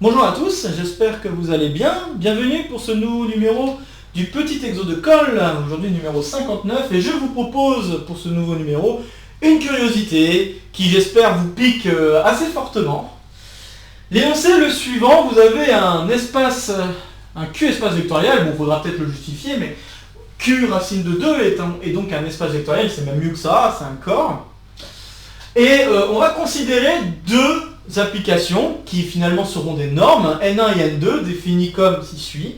Bonjour à tous, j'espère que vous allez bien. Bienvenue pour ce nouveau numéro du petit exo de colle, aujourd'hui numéro 59, et je vous propose pour ce nouveau numéro une curiosité qui j'espère vous pique assez fortement. L'énoncé est le suivant, vous avez un espace, un Q espace vectoriel, bon il faudra peut-être le justifier, mais Q racine de 2 est donc un espace vectoriel, c'est même mieux que ça, c'est un corps. Et on va considérer deux applications qui finalement seront des normes, N1 et N2, définies comme ci suit.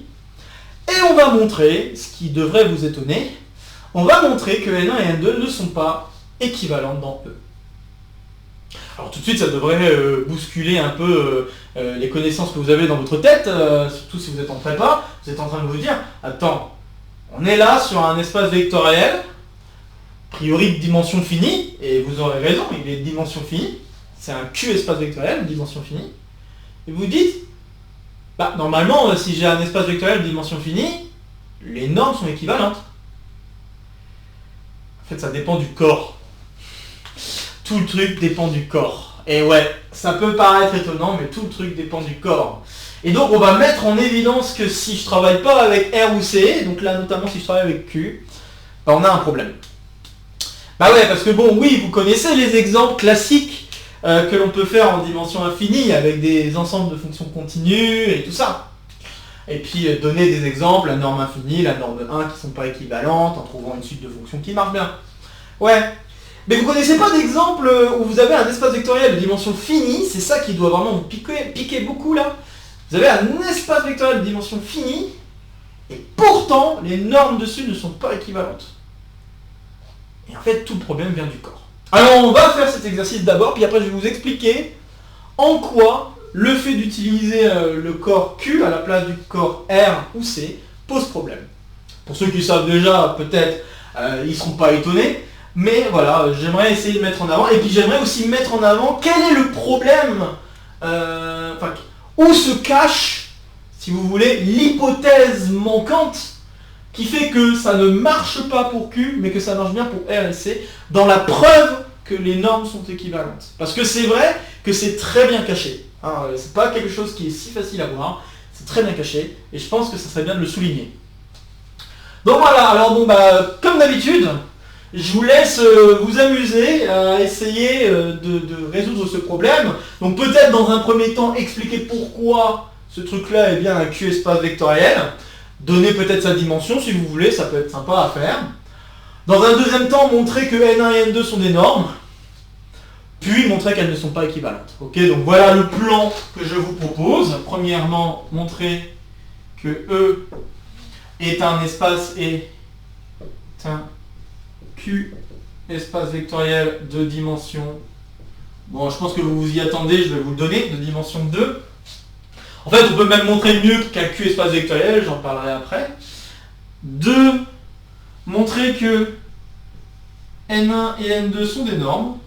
Et on va montrer, ce qui devrait vous étonner, on va montrer que N1 et N2 ne sont pas équivalentes dans E. Alors tout de suite, ça devrait bousculer un peu les connaissances que vous avez dans votre tête, surtout si vous êtes en prépa, vous êtes en train de vous dire, attends, on est là sur un espace vectoriel, a priori de dimension finie, et vous aurez raison, il est de dimension finie, c'est un Q espace vectoriel, de dimension finie, et vous dites, bah normalement, si j'ai un espace vectoriel de dimension finie, les normes sont équivalentes. En fait, ça dépend du corps. Tout le truc dépend du corps. Et ouais, ça peut paraître étonnant, mais tout le truc dépend du corps. Et donc, on va mettre en évidence que si je travaille pas avec R ou C, donc là notamment si je travaille avec Q, bah on a un problème. Bah ouais, parce que bon, oui, vous connaissez les exemples classiques que l'on peut faire en dimension infinie avec des ensembles de fonctions continues et tout ça. Et puis donner des exemples, la norme infinie, la norme 1 qui ne sont pas équivalentes en trouvant une suite de fonctions qui marche bien. Ouais. Mais vous ne connaissez pas d'exemple où vous avez un espace vectoriel de dimension finie, c'est ça qui doit vraiment vous piquer beaucoup là. Vous avez un espace vectoriel de dimension finie, et pourtant les normes dessus ne sont pas équivalentes. Et en fait tout le problème vient du corps. Alors on va faire cet exercice d'abord, puis après je vais vous expliquer en quoi le fait d'utiliser le corps Q à la place du corps R ou C pose problème. Pour ceux qui savent déjà, peut-être, ils ne seront pas étonnés, mais voilà, j'aimerais essayer de mettre en avant, et puis j'aimerais aussi mettre en avant quel est le problème, où se cache, si vous voulez, l'hypothèse manquante qui fait que ça ne marche pas pour Q, mais que ça marche bien pour R et C, dans la preuve que les normes sont équivalentes. Parce que c'est vrai que c'est très bien caché. Hein, c'est pas quelque chose qui est si facile à voir, c'est très bien caché, et je pense que ça serait bien de le souligner. Donc voilà, alors bon bah, comme d'habitude, je vous laisse vous amuser à essayer de résoudre ce problème. Donc peut-être dans un premier temps expliquer pourquoi ce truc-là est bien un Q espace vectoriel. Donner peut-être sa dimension si vous voulez, ça peut être sympa à faire. Dans un deuxième temps, montrer que N1 et N2 sont des normes. Puis montrer qu'elles ne sont pas équivalentes. Ok, donc voilà le plan que je vous propose. Premièrement, montrer que E est un espace et un Q espace vectoriel de dimension. Bon, je pense que vous vous y attendez, je vais vous le donner, de dimension 2. En fait, on peut même montrer mieux qu'un Q espace vectoriel, j'en parlerai après. 2. Montrer que N1 et N2 sont des normes.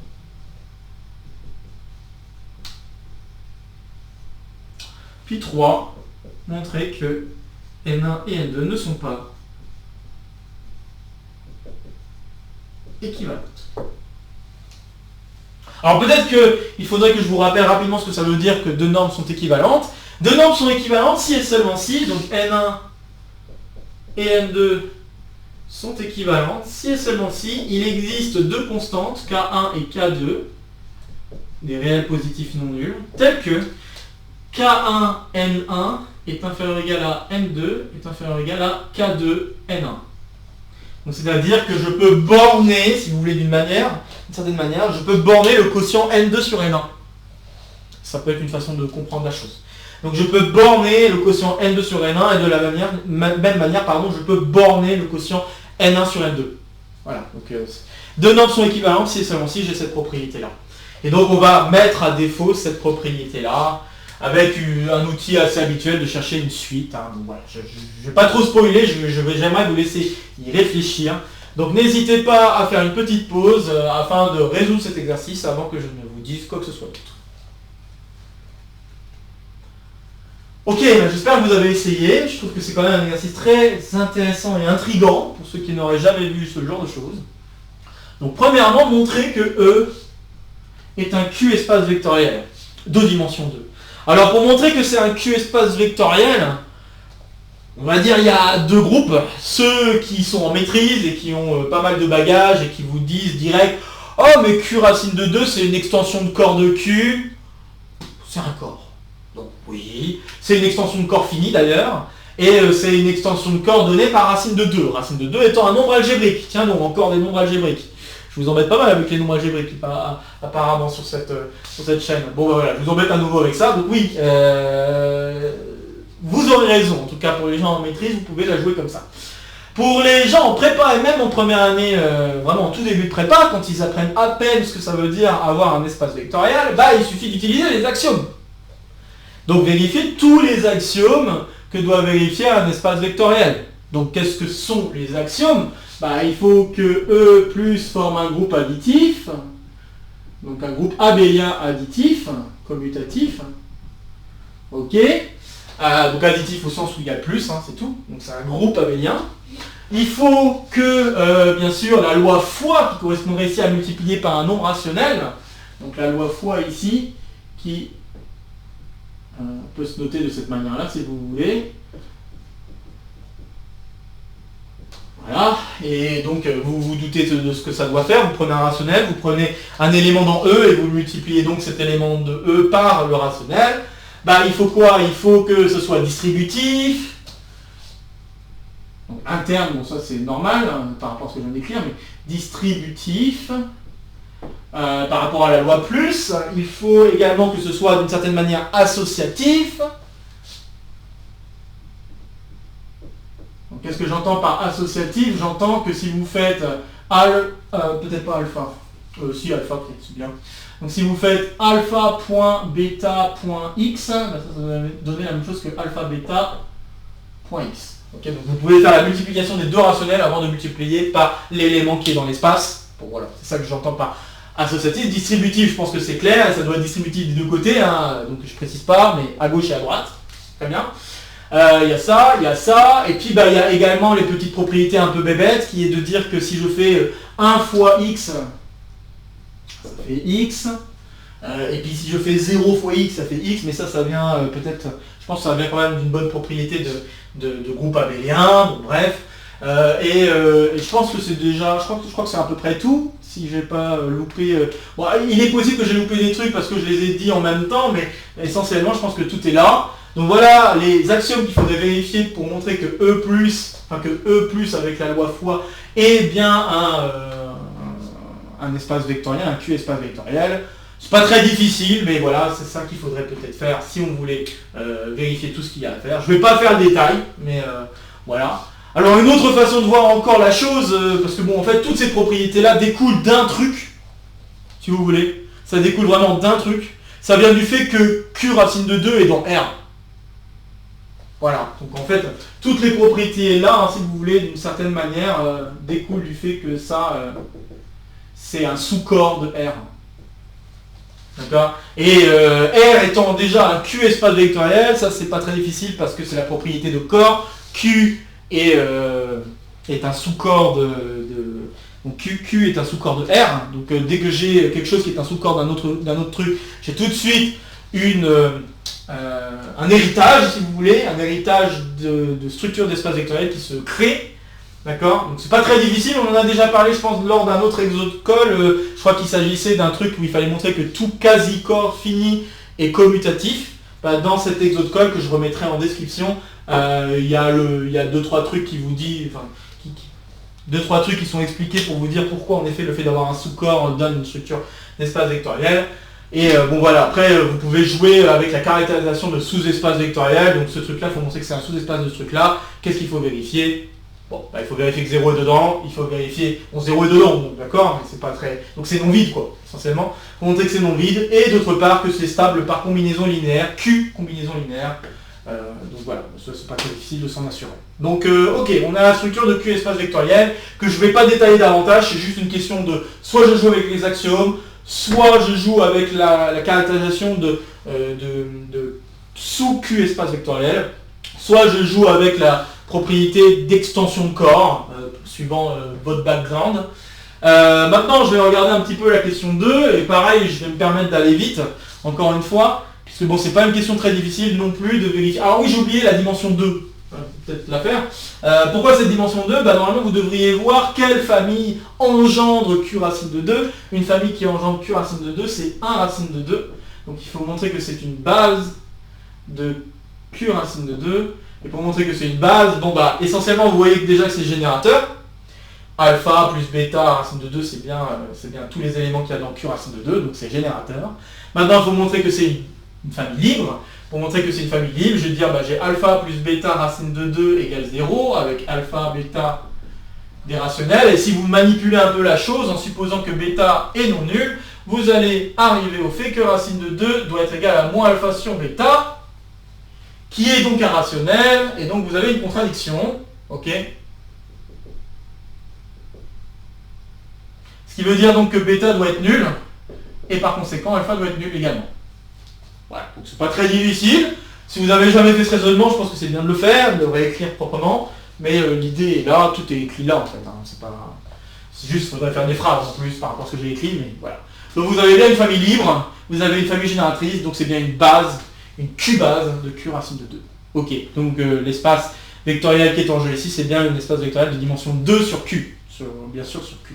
Puis 3. Montrer que N1 et N2 ne sont pas équivalentes. Alors peut-être qu'il faudrait que je vous rappelle rapidement ce que ça veut dire que deux normes sont équivalentes. Deux normes sont équivalentes si et seulement si, donc N1 et N2 sont équivalentes si et seulement si il existe deux constantes, K1 et K2, des réels positifs non nuls, tels que K1 N1 est inférieur ou égal à N2 est inférieur ou égal à K2 N1. Donc c'est-à-dire que je peux borner, si vous voulez d'une certaine manière, je peux borner le quotient N2 sur N1. Ça peut être une façon de comprendre la chose. Donc je peux borner le quotient N2 sur N1 et de la même manière, je peux borner le quotient N1 sur N2. Voilà, donc deux normes sont équivalentes si et seulement si j'ai cette propriété-là. Et donc on va mettre à défaut cette propriété-là avec un outil assez habituel de chercher une suite. Hein. Donc, voilà, je ne vais pas trop spoiler, j'aimerais vous laisser y réfléchir. Donc n'hésitez pas à faire une petite pause afin de résoudre cet exercice avant que je ne vous dise quoi que ce soit d'autre. Ok, j'espère que vous avez essayé. Je trouve que c'est quand même un exercice très intéressant et intriguant pour ceux qui n'auraient jamais vu ce genre de choses. Donc premièrement, montrer que E est un Q espace vectoriel, 2 dimensions 2. Alors pour montrer que c'est un Q espace vectoriel, on va dire il y a deux groupes, ceux qui sont en maîtrise et qui ont pas mal de bagages et qui vous disent direct « Oh mais Q racine de 2 c'est une extension de corps de Q », c'est un corps. Donc oui, c'est une extension de corps fini d'ailleurs, et c'est une extension de corps donnée par racine de 2. Racine de 2 étant un nombre algébrique. Tiens donc, encore des nombres algébriques. Je vous embête pas mal avec les nombres algébriques apparemment sur cette chaîne. Bon ben voilà, je vous embête à nouveau avec ça, donc oui, vous aurez raison, en tout cas pour les gens en maîtrise, vous pouvez la jouer comme ça. Pour les gens en prépa et même en première année, vraiment en tout début de prépa, quand ils apprennent à peine ce que ça veut dire avoir un espace vectoriel, bah il suffit d'utiliser les axiomes. Donc vérifier tous les axiomes que doit vérifier un espace vectoriel. Donc qu'est-ce que sont les axiomes? Bah, il faut que E plus forme un groupe additif, donc un groupe abélien additif, commutatif. Ok. Donc additif au sens où il y a le plus, hein, c'est tout. Donc c'est un groupe abélien. Il faut que, bien sûr, la loi fois qui correspondrait ici à multiplier par un nombre rationnel, donc la loi fois ici, qui peut se noter de cette manière-là si vous voulez. Voilà, et donc vous vous doutez de ce que ça doit faire, vous prenez un rationnel, vous prenez un élément dans E et vous multipliez donc cet élément de E par le rationnel. Bah il faut quoi? Il faut que ce soit distributif, donc interne, bon ça c'est normal hein, par rapport à ce que je viens d'écrire, mais distributif, par rapport à la loi plus, il faut également que ce soit d'une certaine manière associatif. Qu'est-ce que j'entends par associatif? J'entends que si vous faites peut-être pas alpha, si alpha, c'est bien. Donc si vous faites alpha.beta.x, ben ça va donner la même chose que alpha-beta.x. Okay, donc vous pouvez faire la multiplication des deux rationnels avant de multiplier par l'élément qui est dans l'espace. Bon voilà, c'est ça que j'entends par associatif. Distributif, je pense que c'est clair, ça doit être distributif des deux côtés, hein, donc je précise pas, mais à gauche et à droite. Très bien. Il y a ça, et puis bah, il y a également les petites propriétés un peu bébêtes, qui est de dire que si je fais 1 fois x, ça fait x, et puis si je fais 0 fois x, ça fait x, mais ça vient peut-être, je pense que ça vient quand même d'une bonne propriété de groupe abélien, bon, bref, et je pense que c'est déjà, je crois que c'est à peu près tout, si j'ai pas loupé, bon, il est possible que j'ai loupé des trucs parce que je les ai dit en même temps, mais essentiellement je pense que tout est là. Donc voilà les axiomes qu'il faudrait vérifier pour montrer que E+, avec la loi fois est bien un espace vectoriel, un Q espace vectoriel. C'est pas très difficile, mais voilà, c'est ça qu'il faudrait peut-être faire si on voulait vérifier tout ce qu'il y a à faire. Je vais pas faire le détail, mais voilà. Alors une autre façon de voir encore la chose, parce que bon en fait toutes ces propriétés-là découlent d'un truc, si vous voulez. Ça découle vraiment d'un truc. Ça vient du fait que Q racine de 2 est dans R. Voilà, donc en fait, toutes les propriétés là, hein, si vous voulez, d'une certaine manière, découlent du fait que ça, c'est un sous-corps de R. D'accord? Et R étant déjà un Q espace vectoriel, ça c'est pas très difficile parce que c'est la propriété de corps. Q est un sous-corps donc Q est un sous-corps de R. Donc dès que j'ai quelque chose qui est un sous-corps d'un autre truc, j'ai tout de suite un héritage, si vous voulez, un héritage de structure d'espace vectoriel qui se crée, d'accord? Donc c'est pas très difficile, on en a déjà parlé je pense lors d'un autre exo de colle, je crois qu'il s'agissait d'un truc où il fallait montrer que tout quasi-corps fini est commutatif. Bah, dans cet exo de colle que je remettrai en description, il y a 2-3 trucs qui vous disent, enfin, 2-3 trucs qui sont expliqués pour vous dire pourquoi en effet le fait d'avoir un sous-corps donne une structure d'espace vectoriel. Et bon voilà, après vous pouvez jouer avec la caractérisation de sous-espace vectoriel, donc ce truc-là, il faut montrer que c'est un sous-espace de ce truc-là. Qu'est-ce qu'il faut vérifier? Bon, bah, il faut vérifier que 0 est dedans, il faut vérifier, bon 0 est dedans, donc d'accord, mais c'est pas très... Donc c'est non vide quoi, essentiellement. Il faut montrer que c'est non vide, et d'autre part que c'est stable par combinaison linéaire, Q combinaison linéaire. Donc voilà, c'est pas très difficile de s'en assurer. Donc ok, on a la structure de Q espace vectoriel, que je vais pas détailler davantage, c'est juste une question de, soit je joue avec les axiomes, soit je joue avec la caractérisation de sous Q espace vectoriel, soit je joue avec la propriété d'extension de corps, suivant votre background. Maintenant, je vais regarder un petit peu la question 2, et pareil, je vais me permettre d'aller vite, encore une fois, Parce que bon, c'est pas une question très difficile non plus de vérifier. Alors oui, j'ai oublié la dimension 2. Peut-être la faire. Pourquoi cette dimension 2 ? Normalement, vous devriez voir quelle famille engendre Q racine de 2. Une famille qui engendre Q racine de 2, c'est 1 racine de 2. Donc il faut montrer que c'est une base de Q racine de 2. Et pour montrer que c'est une base, bon bah essentiellement vous voyez déjà que c'est générateur. Alpha plus bêta racine de 2, c'est bien tous les éléments qu'il y a dans Q racine de 2, donc c'est générateur. Maintenant il faut montrer que c'est une famille libre. Pour montrer que c'est une famille libre, je vais dire j'ai alpha plus bêta racine de 2 égale 0, avec alpha, bêta des rationnels. Et si vous manipulez un peu la chose, en supposant que bêta est non nul, vous allez arriver au fait que racine de 2 doit être égale à moins alpha sur bêta, qui est donc un rationnel, et donc vous avez une contradiction, ok ? Ce qui veut dire donc que bêta doit être nul, et par conséquent alpha doit être nul également. Voilà, donc c'est pas très difficile. Si vous n'avez jamais fait ce raisonnement, je pense que c'est bien de le faire, de le réécrire proprement, mais l'idée est là, tout est écrit là en fait. C'est juste, il faudrait faire des phrases en plus par rapport à ce que j'ai écrit, mais voilà. Donc vous avez bien une famille libre, vous avez une famille génératrice, donc c'est bien une base, une Q-base de Q racine de 2. Ok, donc l'espace vectoriel qui est en jeu ici, c'est bien un espace vectoriel de dimension 2 sur Q, bien sûr sur Q.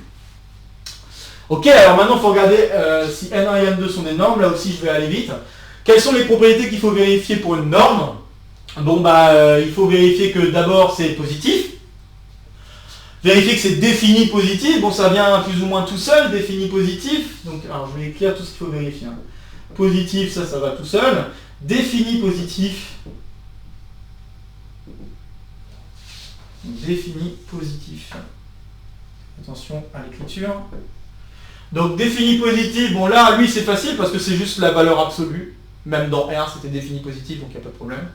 Ok, alors maintenant il faut regarder si N1 et N2 sont des normes, là aussi je vais aller vite. Quelles sont les propriétés qu'il faut vérifier pour une norme ? Bon il faut vérifier que d'abord c'est positif. Vérifier que c'est défini positif, bon ça vient plus ou moins tout seul, défini positif. Donc alors je vais écrire tout ce qu'il faut vérifier. Positif, ça va tout seul. Défini positif. Défini positif. Attention à l'écriture. Donc défini positif, bon là lui c'est facile parce que c'est juste la valeur absolue. Même dans R c'était défini positif, donc il n'y a pas de problème.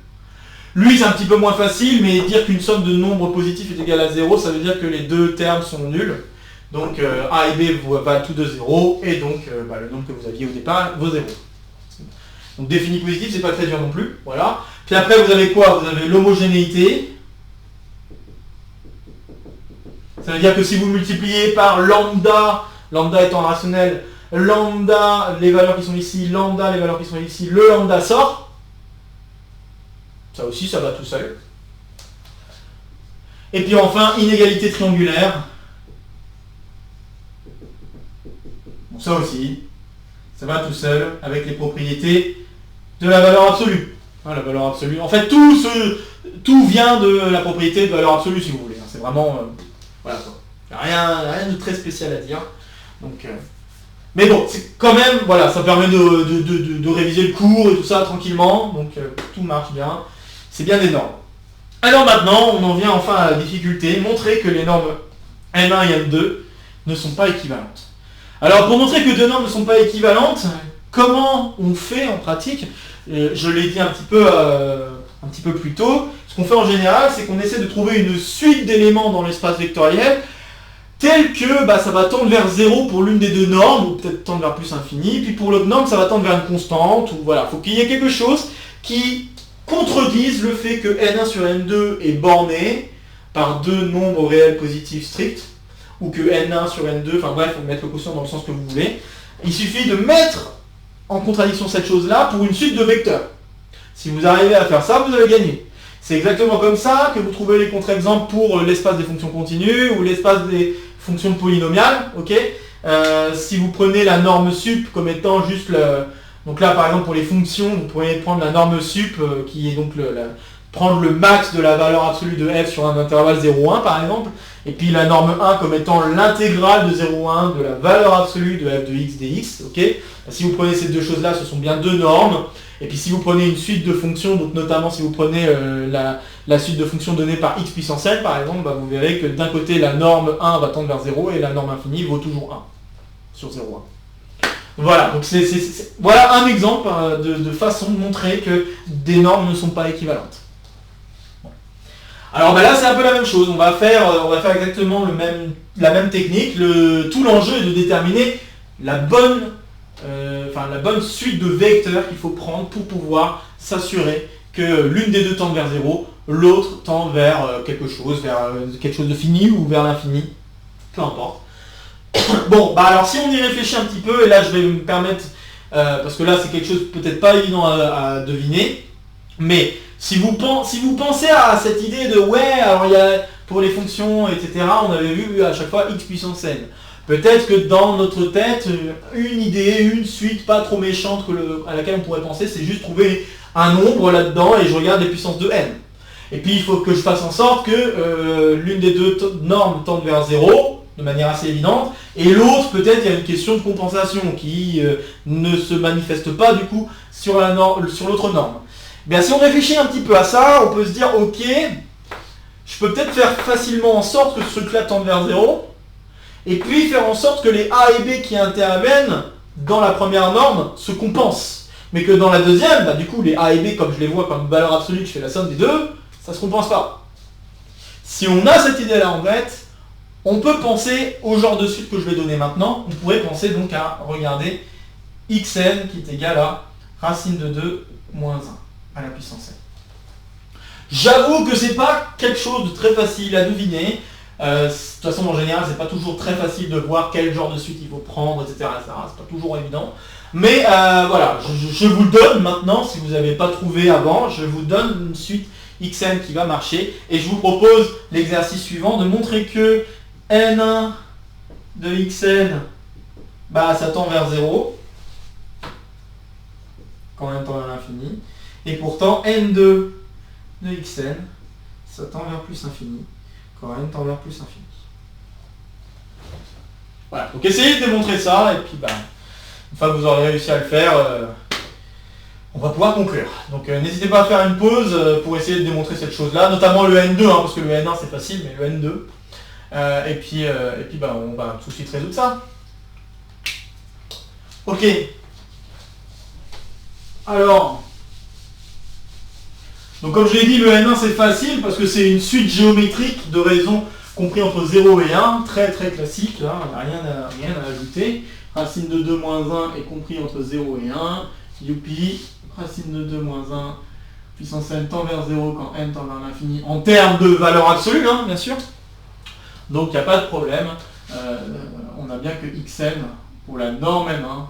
Lui c'est un petit peu moins facile, mais dire qu'une somme de nombres positifs est égale à 0, ça veut dire que les deux termes sont nuls. Donc A et B valent tous de 0, et donc le nombre que vous aviez au départ vaut 0. Donc défini positif, c'est pas très dur non plus. Voilà. Puis après vous avez quoi ? Vous avez l'homogénéité. Ça veut dire que si vous multipliez par lambda étant rationnel, lambda, les valeurs qui sont ici, lambda, les valeurs qui sont ici, le lambda sort. Ça aussi, ça va tout seul. Et puis enfin, inégalité triangulaire. Bon, ça aussi, ça va tout seul avec les propriétés de la valeur absolue. La valeur absolue. En fait, tout vient de la propriété de valeur absolue, si vous voulez. C'est vraiment... voilà quoi. Il n'y a rien de très spécial à dire. Donc, mais bon, c'est quand même, voilà, ça permet de réviser le cours et tout ça tranquillement. Donc tout marche bien. C'est bien des normes. Alors maintenant, on en vient enfin à la difficulté, montrer que les normes N1 et N2 ne sont pas équivalentes. Alors pour montrer que deux normes ne sont pas équivalentes, comment on fait en pratique ? Je l'ai dit un petit peu plus tôt. Ce qu'on fait en général, c'est qu'on essaie de trouver une suite d'éléments dans l'espace vectoriel tel que ça va tendre vers 0 pour l'une des deux normes, ou peut-être tendre vers plus infini, puis pour l'autre norme, ça va tendre vers une constante, ou voilà. Il faut qu'il y ait quelque chose qui contredise le fait que N1 sur N2 est borné par deux nombres réels positifs stricts, ou que N1 sur N2, enfin bref, il faut mettre le quotient dans le sens que vous voulez. Il suffit de mettre en contradiction cette chose-là pour une suite de vecteurs. Si vous arrivez à faire ça, vous avez gagné. C'est exactement comme ça que vous trouvez les contre-exemples pour l'espace des fonctions continues ou l'espace des fonctions polynomiales. Okay, si vous prenez la norme sup comme étant juste le... Donc là, par exemple, pour les fonctions, vous pourriez prendre la norme sup qui est donc prendre le max de la valeur absolue de f sur un intervalle 0,1 par exemple, et puis la norme 1 comme étant l'intégrale de 0,1 de la valeur absolue de f de x dx. Okay, si vous prenez ces deux choses-là, ce sont bien deux normes. Et puis si vous prenez une suite de fonctions, donc notamment si vous prenez la suite de fonctions donnée par x puissance n par exemple, vous verrez que d'un côté la norme 1 va tendre vers 0 et la norme infinie vaut toujours 1 sur 0,1. Voilà, donc voilà un exemple de façon de montrer que des normes ne sont pas équivalentes. Bon. Alors là c'est un peu la même chose, on va faire exactement la même technique. Tout l'enjeu est de déterminer la bonne suite de vecteurs qu'il faut prendre pour pouvoir s'assurer que l'une des deux tend vers 0, l'autre tend vers quelque chose de fini ou vers l'infini, peu importe. Bon, alors si on y réfléchit un petit peu, et là je vais me permettre parce que là c'est quelque chose peut-être pas évident à deviner, mais si vous pensez à cette idée de ouais, alors il y a pour les fonctions, etc., on avait vu à chaque fois x puissance n. Peut-être que dans notre tête, une idée, une suite pas trop méchante à laquelle on pourrait penser, c'est juste trouver un nombre là-dedans et je regarde les puissances de n. Et puis il faut que je fasse en sorte que l'une des deux normes tende vers 0, de manière assez évidente, et l'autre, peut-être, il y a une question de compensation qui ne se manifeste pas du coup sur l'autre norme. Bien, si on réfléchit un petit peu à ça, on peut se dire, ok, je peux peut-être faire facilement en sorte que ce truc-là tende vers 0, et puis faire en sorte que les A et B qui interviennent dans la première norme se compensent. Mais que dans la deuxième, du coup, les A et B, comme je les vois comme valeur absolue, que je fais la somme des deux, ça ne se compense pas. Si on a cette idée-là en tête, on peut penser au genre de suite que je vais donner maintenant. On pourrait penser donc à regarder xn qui est égal à racine de 2 moins 1 à la puissance n. J'avoue que c'est pas quelque chose de très facile à deviner. De toute façon, en général, c'est pas toujours très facile de voir quel genre de suite il faut prendre, etc. C'est pas toujours évident. Mais voilà, je vous donne maintenant, si vous n'avez pas trouvé avant, je vous donne une suite xn qui va marcher. Et je vous propose l'exercice suivant, de montrer que n1 de xn, ça tend vers 0, quand n tend vers l'infini. Et pourtant, n2 de xn, ça tend vers plus infini, quand n tend vers plus infini. Voilà, donc essayez de démontrer ça, et puis une fois que vous aurez réussi à le faire, on va pouvoir conclure. Donc n'hésitez pas à faire une pause pour essayer de démontrer cette chose-là, notamment le N2, parce que le N1 c'est facile, mais le N2. Et puis on va tout de suite résoudre ça. Ok. Alors, donc comme je l'ai dit, le N1 c'est facile parce que c'est une suite géométrique de raisons compris entre 0 et 1, très très classique, là, il n'y a rien à ajouter. Racine de 2 moins 1 est compris entre 0 et 1. Youpi, racine de 2 moins 1, puissance n tend vers 0 quand n tend vers l'infini, en termes de valeur absolue, bien sûr. Donc il n'y a pas de problème. On a bien que xn, pour la norme n1,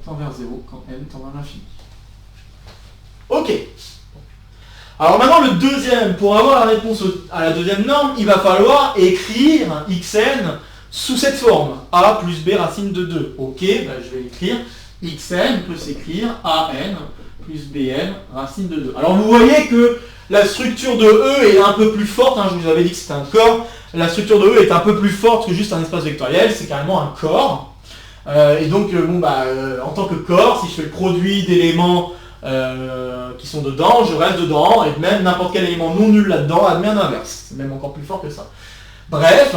tend vers 0 quand n tend vers l'infini. Ok. Alors maintenant le deuxième, pour avoir la réponse à la deuxième norme, il va falloir écrire xn sous cette forme, a plus b racine de 2. Ok, je vais écrire xn peut s'écrire an plus bn racine de 2. Alors vous voyez que la structure de E est un peu plus forte, je vous avais dit que c'était un corps, la structure de E est un peu plus forte que juste un espace vectoriel, c'est carrément un corps. Et donc en tant que corps, si je fais le produit d'éléments qui sont dedans, je reste dedans, et même n'importe quel élément non nul là-dedans admet un inverse. C'est même encore plus fort que ça. Bref,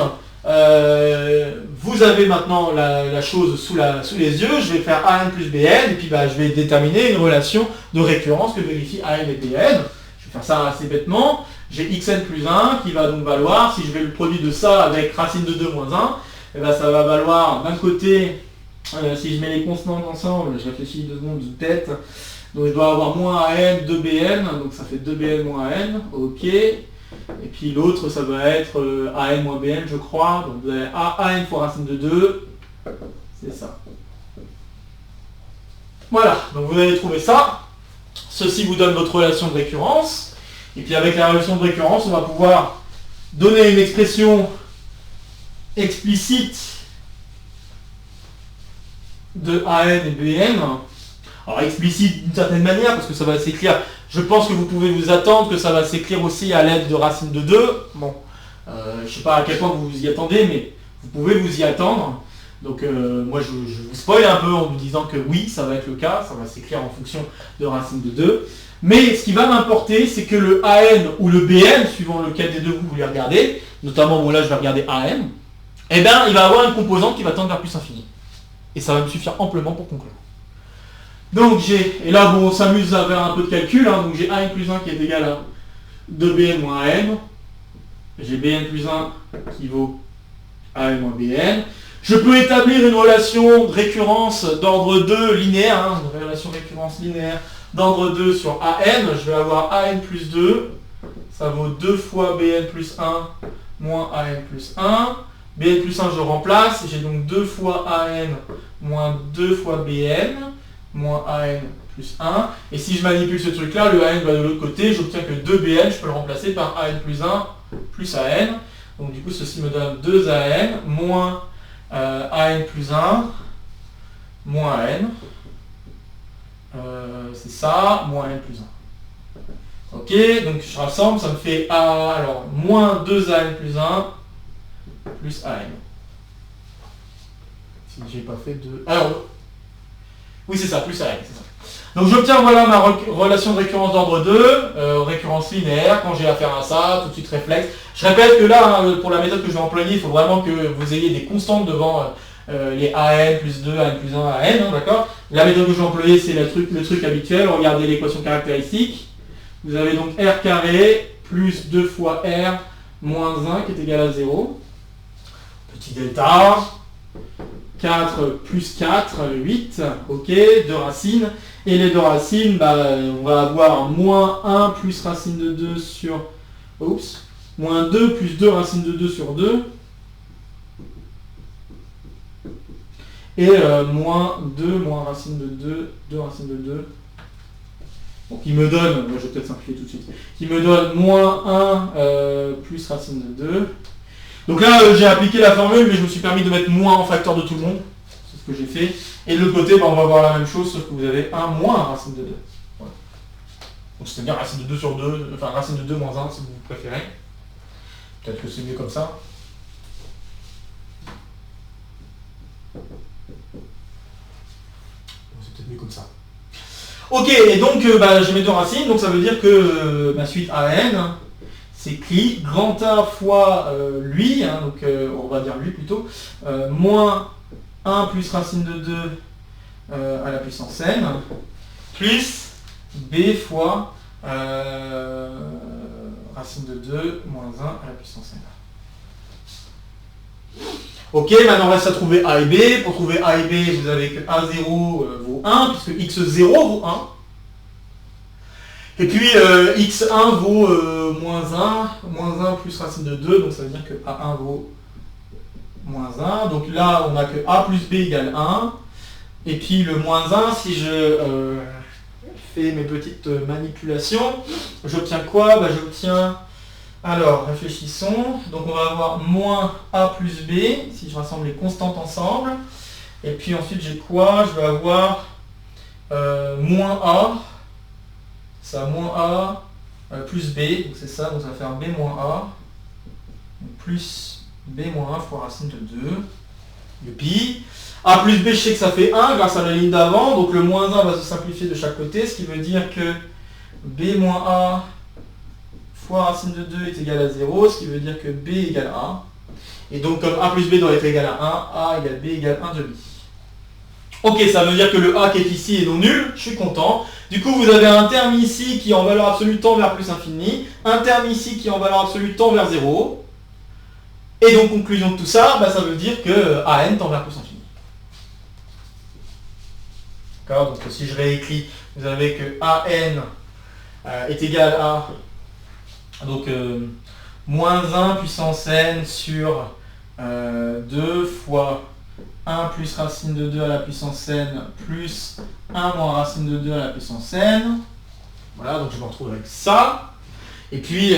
vous avez maintenant la chose sous les yeux, je vais faire an plus bn, et puis je vais déterminer une relation de récurrence que vérifie an et bn. Je vais faire ça assez bêtement. J'ai xn plus 1 qui va donc valoir, si je vais le produit de ça avec racine de 2 moins 1, ça va valoir d'un côté, si je mets les constantes ensemble, je réfléchis 2 secondes de tête, donc je dois avoir moins an 2bn, donc ça fait 2bn moins an, ok. Et puis l'autre, ça va être an moins bn, je crois. Donc vous avez an fois racine de 2, c'est ça. Voilà, donc vous allez trouver ça. Ceci vous donne votre relation de récurrence. Et puis avec la relation de récurrence, on va pouvoir donner une expression explicite de an et bn. Alors explicite d'une certaine manière, parce que ça va s'écrire, je pense que vous pouvez vous attendre que ça va s'écrire aussi à l'aide de racine de 2. Bon, je ne sais pas à quel point vous vous y attendez, mais vous pouvez vous y attendre. Donc moi je vous spoil un peu en vous disant que oui, ça va être le cas, ça va s'écrire en fonction de racine de 2. Mais ce qui va m'importer, c'est que le an ou le bn, suivant lequel des deux vous voulez regarder, notamment là je vais regarder an, il va avoir une composante qui va tendre vers plus infini. Et ça va me suffire amplement pour conclure. Donc et là on s'amuse à faire un peu de calcul, donc j'ai an plus 1 qui est égal à 2bn moins an, j'ai bn plus 1 qui vaut an moins bn. Je peux établir une relation de récurrence d'ordre 2 linéaire, une relation de récurrence linéaire d'ordre 2 sur an, je vais avoir an plus 2, ça vaut 2 fois bn plus 1 moins an plus 1, bn plus 1 je remplace, j'ai donc 2 fois an moins 2 fois Bn, moins An plus 1. Et si je manipule ce truc-là, le An va de l'autre côté, j'obtiens que 2Bn, je peux le remplacer par An plus 1 plus An. Donc du coup, ceci me donne 2An moins An plus 1 moins An. C'est ça, moins N plus 1. Ok, donc je rassemble, ça me fait A, alors, moins 2AN plus 1, plus AN. Si j'ai pas fait de... Alors, oui c'est ça, plus AN, c'est ça. Donc j'obtiens, voilà, ma relation de récurrence d'ordre 2, récurrence linéaire, quand j'ai affaire à ça, tout de suite réflexe. Je répète que là, hein, pour la méthode que je vais employer, il faut vraiment que vous ayez des constantes devant les AN plus 2, AN plus 1, AN, hein, d'accord. La méthode que je vais employer, c'est le truc habituel. Regardez l'équation caractéristique. Vous avez donc R carré plus 2 fois R moins 1 qui est égal à 0. Petit delta. 4 plus 4, 8. Ok, 2 racines. Et les 2 racines, bah, on va avoir moins 1 plus racine de 2 sur... Oups. Moins 2 plus 2 racine de 2 sur 2. Et moins 2 moins racine de 2, 2 racine de 2. Donc il me donne, je vais peut-être simplifier tout de suite, il me donne moins 1 plus racine de 2. Donc là j'ai appliqué la formule, mais je me suis permis de mettre moins en facteur de tout le monde. C'est ce que j'ai fait. Et de l'autre côté, bah, on va avoir la même chose, sauf que vous avez 1 moins racine de 2. Voilà. Donc c'est-à-dire racine de 2 sur 2, enfin racine de 2 moins 1 si vous préférez. Peut-être que c'est mieux comme ça. C'est peut-être mieux comme ça. Ok, et donc j'ai mes 2 racines, donc ça veut dire que ma suite AN s'écrit grand A fois lui, hein, donc on va dire lui plutôt, moins 1 plus racine de 2 à la puissance n, plus B fois racine de 2 moins 1 à la puissance n. Ok, maintenant reste à trouver A et B. Pour trouver A et B, vous avez que A0 vaut 1, puisque X0 vaut 1. Et puis X1 vaut moins 1 plus racine de 2, donc ça veut dire que A1 vaut moins 1. Donc là, on a que A plus B égale 1. Et puis le moins 1, si je fais mes petites manipulations, j'obtiens quoi? J'obtiens... Alors, réfléchissons. Donc on va avoir moins A plus B, si je rassemble les constantes ensemble. Et puis ensuite j'ai quoi? Je vais avoir moins A. Ça, moins A plus B, donc c'est ça, donc ça va faire B moins A. Donc plus B moins 1 fois racine de 2. Youpi. A plus B, je sais que ça fait 1 grâce à la ligne d'avant, donc le moins 1 va se simplifier de chaque côté, ce qui veut dire que B moins A fois racine de 2 est égal à 0, ce qui veut dire que B égale 1. Et donc comme A plus B doit être égal à 1, A égale B égale 1 demi. Ok, ça veut dire que le A qui est ici est non nul, je suis content. Du coup, vous avez un terme ici qui en valeur absolue tend vers plus infini, un terme ici qui en valeur absolue tend vers 0. Et donc, conclusion de tout ça, ça veut dire que AN tend vers plus infini. D'accord, donc si je réécris, vous avez que AN est égal à donc moins 1 puissance n sur 2 fois 1 plus racine de 2 à la puissance n plus 1 moins racine de 2 à la puissance n. Voilà, donc je me retrouve avec ça. Et puis,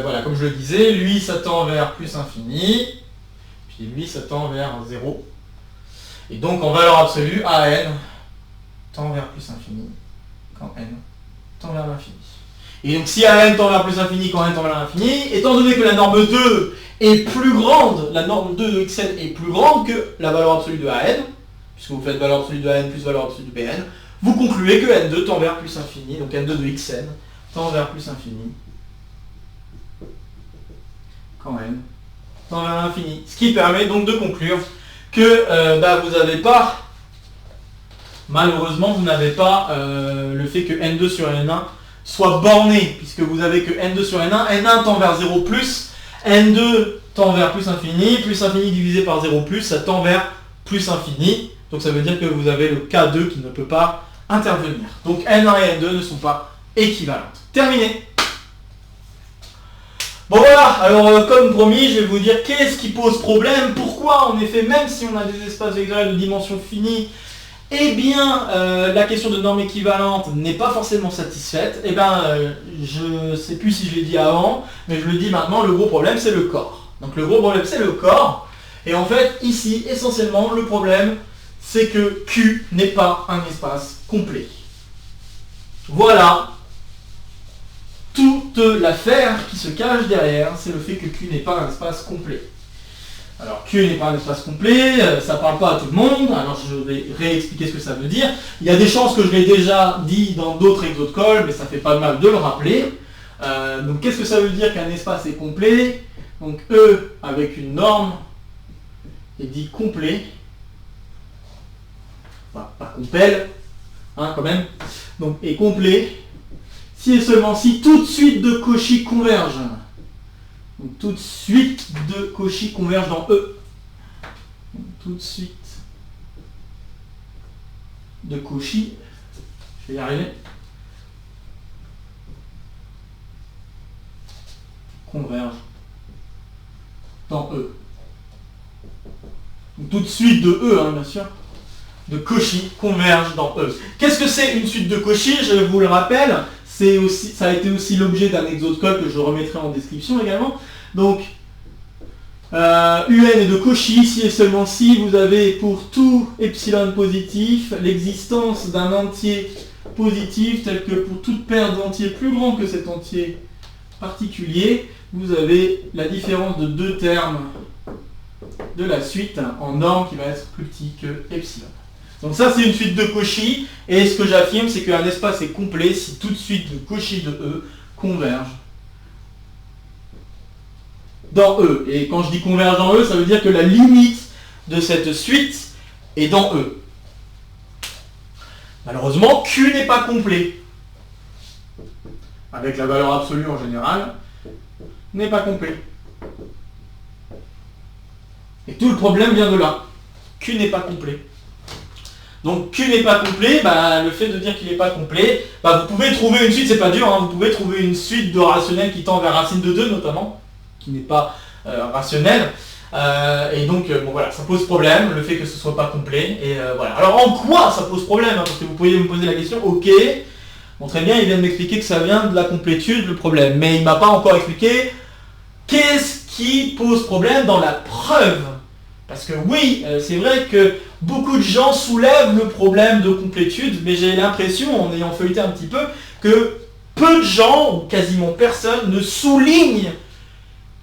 voilà, comme je le disais, lui, ça tend vers plus infini. Puis lui, ça tend vers 0. Et donc, en valeur absolue, AN tend vers plus infini quand n tend vers l'infini. Et donc, si AN tend vers plus infini quand n tend vers l'infini, étant donné que la norme 2 est plus grande, la norme 2 de xn est plus grande que la valeur absolue de AN, puisque vous faites valeur absolue de AN plus valeur absolue de Bn, vous concluez que n2 tend vers plus infini, donc n2 de xn tend vers plus infini quand n tend vers l'infini. Ce qui permet donc de conclure que vous n'avez pas, malheureusement, vous n'avez pas le fait que n2 sur n1 soit borné, puisque vous avez que n2 sur n1, n1 tend vers 0 plus, n2 tend vers plus infini divisé par 0 plus, ça tend vers plus infini, donc ça veut dire que vous avez le K2 qui ne peut pas intervenir. Donc n1 et n2 ne sont pas équivalentes. Terminé. Bon voilà, alors comme promis, je vais vous dire qu'est-ce qui pose problème, pourquoi en effet, même si on a des espaces vectoriels de dimension finie, eh bien la question de norme équivalente n'est pas forcément satisfaite. Eh bien je ne sais plus si je l'ai dit avant, mais je le dis maintenant, le gros problème c'est le corps. Donc le gros problème c'est le corps, et en fait ici essentiellement le problème c'est que Q n'est pas un espace complet. Voilà. Toute l'affaire qui se cache derrière, c'est le fait que Q n'est pas un espace complet. Alors Q n'est pas un espace complet, ça ne parle pas à tout le monde, alors je vais réexpliquer ce que ça veut dire. Il y a des chances que je l'ai déjà dit dans d'autres exos de colle, mais ça fait pas de mal de le rappeler. Donc qu'est-ce que ça veut dire qu'un espace est complet? Donc E avec une norme est dit complet. Enfin, pas complet, hein, quand même. Donc est complet. Si et seulement si toute suite de Cauchy converge. Donc toute suite de Cauchy converge dans E. Donc, toute suite de Cauchy, je vais y arriver, converge dans E. Donc toute suite de E, hein, bien sûr, de Cauchy converge dans E. Qu'est-ce que c'est une suite de Cauchy? Je vous le rappelle. Ça a été aussi l'objet d'un exo de colle que je remettrai en description également. Donc, UN est de Cauchy, si et seulement si vous avez pour tout epsilon positif l'existence d'un entier positif tel que pour toute paire d'entiers plus grand que cet entier particulier, vous avez la différence de deux termes de la suite en norme qui va être plus petit que epsilon. Donc ça c'est une suite de Cauchy, et ce que j'affirme c'est qu'un espace est complet si toute suite de Cauchy de E converge dans E. Et quand je dis converge dans E, ça veut dire que la limite de cette suite est dans E. Malheureusement, Q n'est pas complet. Avec la valeur absolue en général, n'est pas complet. Et tout le problème vient de là. Q n'est pas complet. Donc Q n'est pas complet, le fait de dire qu'il n'est pas complet, vous pouvez trouver une suite, c'est pas dur, hein, vous pouvez trouver une suite de rationnels qui tend vers racine de 2 notamment, qui n'est pas rationnelle. Et donc bon, voilà, ça pose problème, le fait que ce soit pas complet. Et voilà. Alors en quoi ça pose problème, hein, parce que vous pourriez me poser la question, ok, bon très bien, il vient de m'expliquer que ça vient de la complétude, le problème, mais il m'a pas encore expliqué qu'est-ce qui pose problème dans la preuve. Parce que oui, c'est vrai que beaucoup de gens soulèvent le problème de complétude, mais j'ai l'impression, en ayant feuilleté un petit peu, que peu de gens, ou quasiment personne, ne soulignent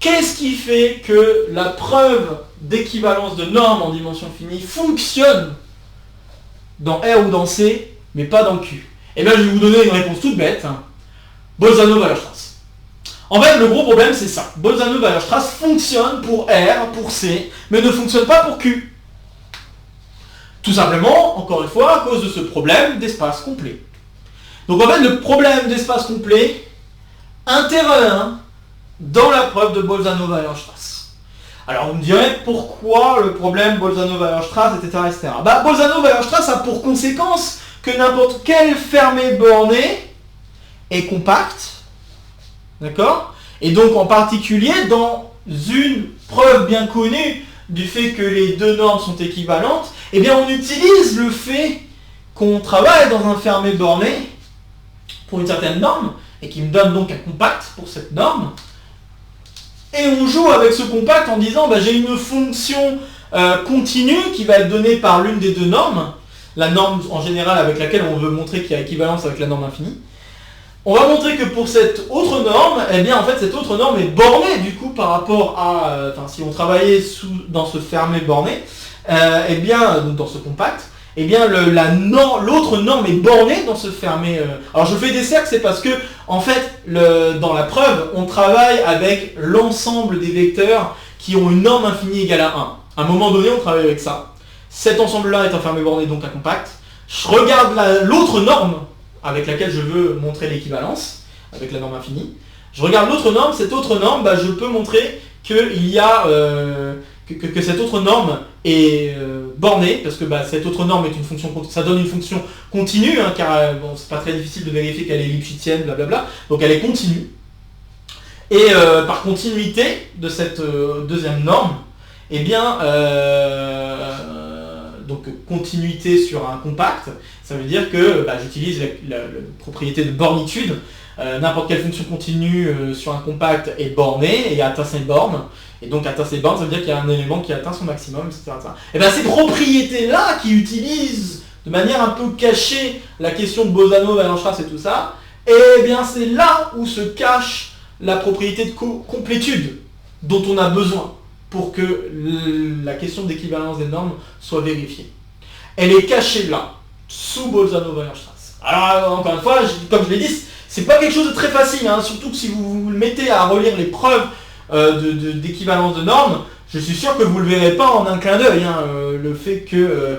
qu'est-ce qui fait que la preuve d'équivalence de normes en dimension finie fonctionne dans R ou dans C, mais pas dans Q. Et bien je vais vous donner une réponse toute bête. Bolzano-Weierstrass. En fait, le gros problème, c'est ça. Bolzano-Weierstrass fonctionne pour R, pour C, mais ne fonctionne pas pour Q. Tout simplement, encore une fois, à cause de ce problème d'espace complet. Donc en fait, le problème d'espace complet intervient dans la preuve de Bolzano-Weierstrass. Alors vous me direz, pourquoi le problème Bolzano-Weierstrass, etc. etc. Bolzano-Weierstrass a pour conséquence que n'importe quel fermé borné est compact. D'accord? Et donc en particulier dans une preuve bien connue du fait que les deux normes sont équivalentes, eh bien on utilise le fait qu'on travaille dans un fermé borné pour une certaine norme, et qui me donne donc un compact pour cette norme, et on joue avec ce compact en disant j'ai une fonction continue qui va être donnée par l'une des deux normes, la norme en général avec laquelle on veut montrer qu'il y a équivalence avec la norme infinie. On va montrer que pour cette autre norme, eh bien en fait cette autre norme est bornée du coup par rapport à, si on travaillait dans ce fermé borné, eh bien donc dans ce compact, eh bien l'autre norme est bornée dans ce fermé. Alors je fais des cercles, c'est parce que en fait dans la preuve on travaille avec l'ensemble des vecteurs qui ont une norme infinie égale à 1. À un moment donné on travaille avec ça. Cet ensemble-là est un fermé borné donc un compact. Je regarde l'autre norme avec laquelle je veux montrer l'équivalence, avec la norme infinie. Je regarde l'autre norme, cette autre norme, je peux montrer qu'il y a, que cette autre norme est bornée, parce que cette autre norme est une fonction, ça donne une fonction continue, car c'est pas très difficile de vérifier qu'elle est lipschitzienne, blablabla, donc elle est continue. Et par continuité de cette deuxième norme, eh bien, donc continuité sur un compact, ça veut dire que j'utilise la propriété de bornitude. N'importe quelle fonction continue sur un compact est bornée et atteint ses bornes. Et donc atteint ses bornes, ça veut dire qu'il y a un élément qui atteint son maximum, etc. Et bien ces propriétés-là qui utilisent de manière un peu cachée la question de Bolzano, Weierstrass et tout ça, et bien c'est là où se cache la propriété de complétude dont on a besoin pour que la question d'équivalence des normes soit vérifiée. Elle est cachée là, sous Bolzano-Weierstrass. Alors encore une fois, comme je l'ai dit, c'est pas quelque chose de très facile, hein, surtout que si vous le mettez à relire les preuves d'équivalence de normes, je suis sûr que vous ne le verrez pas en un clin d'œil. Hein, le fait que,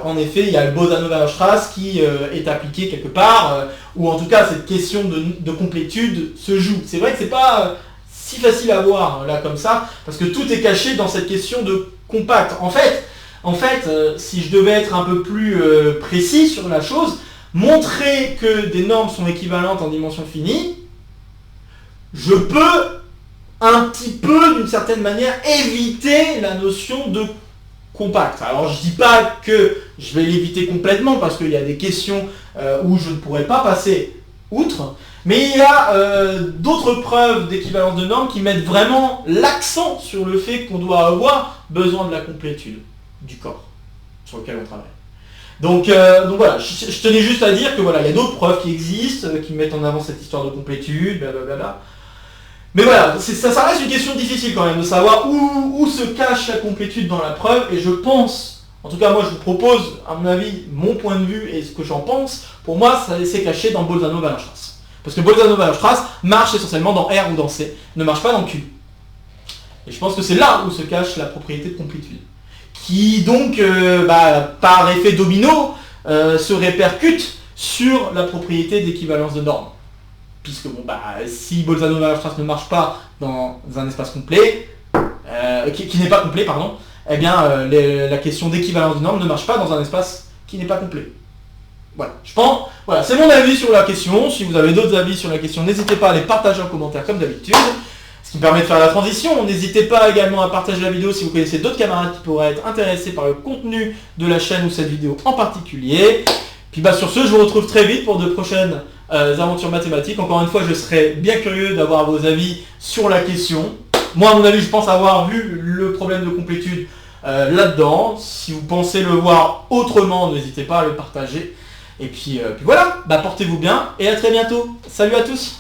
en effet, il y a le Bolzano-Weierstrass qui est appliqué quelque part, ou en tout cas cette question de complétude se joue. C'est vrai que c'est pas si facile à voir là comme ça, parce que tout est caché dans cette question de compact. En fait, si je devais être un peu plus précis sur la chose, montrer que des normes sont équivalentes en dimension finie, je peux un petit peu, d'une certaine manière, éviter la notion de compact. Alors je dis pas que je vais l'éviter complètement, parce qu'il y a des questions où je ne pourrais pas passer outre, mais il y a d'autres preuves d'équivalence de normes qui mettent vraiment l'accent sur le fait qu'on doit avoir besoin de la complétude du corps sur lequel on travaille. Donc voilà, je tenais juste à dire que voilà, il y a d'autres preuves qui existent, qui mettent en avant cette histoire de complétude, blablabla. Mais voilà, ça reste une question difficile quand même de savoir où se cache la complétude dans la preuve, et je pense, en tout cas moi je vous propose, à mon avis, mon point de vue et ce que j'en pense, pour moi c'est caché dans Bolzano-Weierstrass. Parce que Bolzano-Weierstrass marche essentiellement dans R ou dans C, ne marche pas dans Q. Et je pense que c'est là où se cache la propriété de complétude, qui donc, par effet domino, se répercute sur la propriété d'équivalence de normes. Puisque si Bolzano-Weierstrass ne marche pas dans un espace complet, qui n'est pas complet, pardon, eh bien la question d'équivalence de normes ne marche pas dans un espace qui n'est pas complet. Voilà, je pense, voilà, c'est mon avis sur la question. Si vous avez d'autres avis sur la question, n'hésitez pas à les partager en commentaire comme d'habitude. Ce qui me permet de faire la transition. N'hésitez pas également à partager la vidéo si vous connaissez d'autres camarades qui pourraient être intéressés par le contenu de la chaîne ou cette vidéo en particulier. Puis sur ce, je vous retrouve très vite pour de prochaines aventures mathématiques. Encore une fois, je serais bien curieux d'avoir vos avis sur la question. Moi, à mon avis, je pense avoir vu le problème de complétude là-dedans. Si vous pensez le voir autrement, n'hésitez pas à le partager. Et puis voilà, portez-vous bien et à très bientôt. Salut à tous!